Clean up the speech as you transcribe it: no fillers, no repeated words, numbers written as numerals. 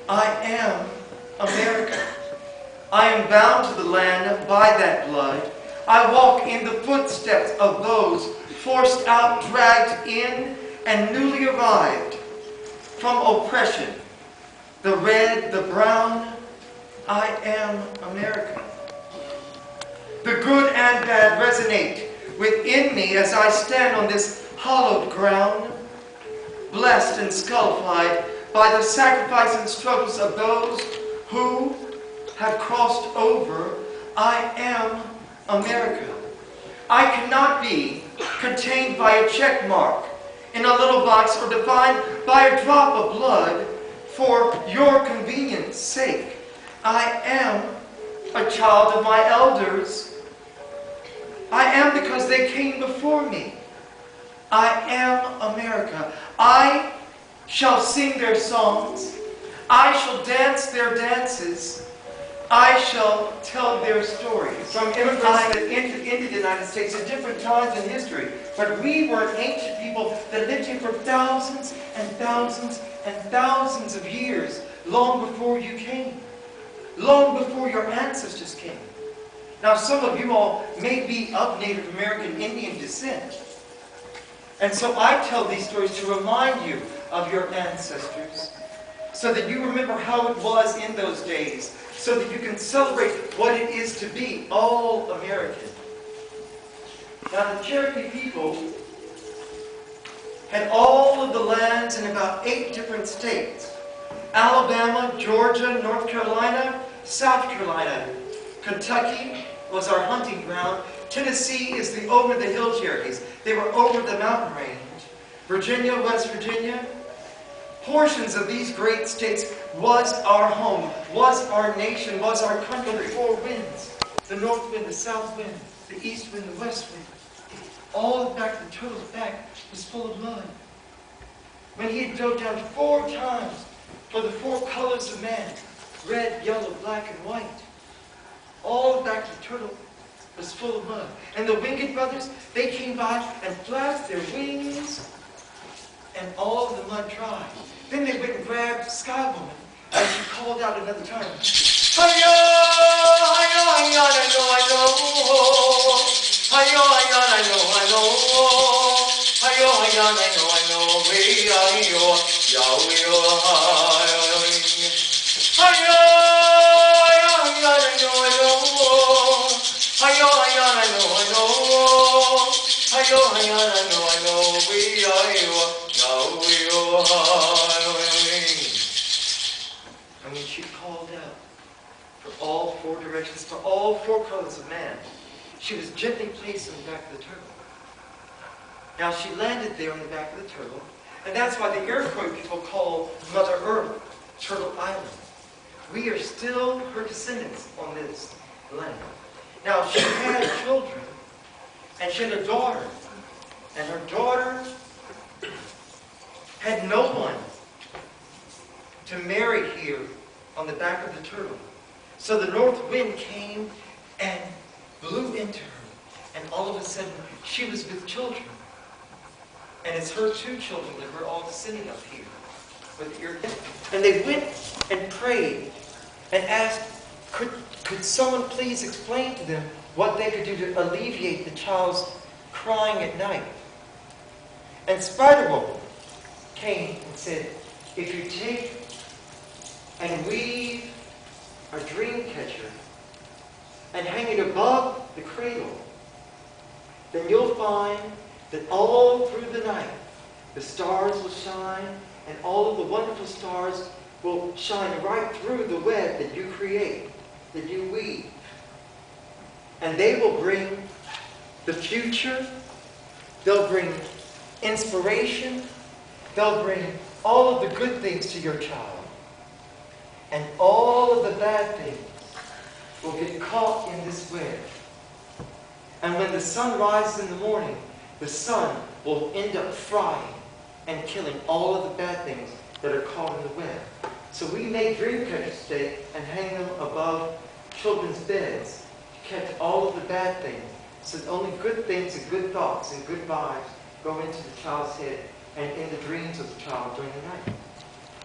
I am America. I am bound to the land by that blood. I walk in the footsteps of those forced out, dragged in, and newly arrived from oppression. The red, the brown, I am America. The good and bad resonate within me as I stand on this hallowed ground, blessed and scarified by the sacrifice and struggles of those who have crossed over. I am America. I cannot be contained by a check mark in a little box or defined by a drop of blood for your convenience sake. I am a child of my elders. I am because they came before me. I am America. I shall sing their songs. I shall dance their dances. I shall tell their stories. From immigrants that entered into the United States at different times in history. But we were an ancient people that lived here for thousands and thousands and thousands of years, long before you came. Long before your ancestors came. Now some of you all may be of Native American Indian descent. And so I tell these stories to remind you of your ancestors, so that you remember how it was in those days, so that you can celebrate what it is to be all American. Now the Cherokee people had all of the lands in about 8 different states. Alabama, Georgia, North Carolina, South Carolina. Kentucky was our hunting ground. Tennessee is the over-the-hill Cherokees. They were over the mountain range. Virginia, West Virginia. Portions of these great states was our home, was our nation, was our country. The 4 winds, the north wind, the south wind, the east wind, the west wind. All back, the turtle's back was full of mud. When he had dove down 4 times for the 4 colors of man, red, yellow, black, and white. All back, the turtle was full of mud. And the winged brothers, they came by and flapped their wings, and all of the mud dried. Then they went and grabbed Sky Woman, and she called out another time. Hi-yo, hi-yo, hi-yo, I know, I know. Hi-yo, hi-yo, I know, I know. Hi-yo, hi-yo, I know, I know. Hey-hi-yo, yow-yo, hi-yo. Hi-yo, hi-yo, hi-yo, I know, I know. Hi-yo, hi-yo, I know, I know. Hi-yo, hi-yo, I know, I know. Hey-hi-yo, yow-yo, hi-yo. And when she called out for all 4 directions, for all 4 colors of man, she was gently placed on the back of the turtle. Now she landed there on the back of the turtle, and that's why the Iroquois people call Mother Earth Turtle Island. We are still her descendants on this land. Now she had children, and she had a daughter, and her daughter had no one to marry here on the back of the turtle. So the north wind came and blew into her, and all of a sudden she was with children. And it's her 2 children that we're all descending of here. With your and they went and prayed and asked, could someone please explain to them what they could do to alleviate the child's crying at night? And Spider-Woman came and said, if you take and weave a dream catcher and hang it above the cradle, then you'll find that all through the night the stars will shine, and all of the wonderful stars will shine right through the web that you create, that you weave. And they will bring the future, they'll bring inspiration, they'll bring all of the good things to your child. And all of the bad things will get caught in this web. And when the sun rises in the morning, the sun will end up frying and killing all of the bad things that are caught in the web. So we make dream catchers today and hang them above children's beds to catch all of the bad things, so that only good things and good thoughts and good vibes go into the child's head and in the dreams of the child during the night.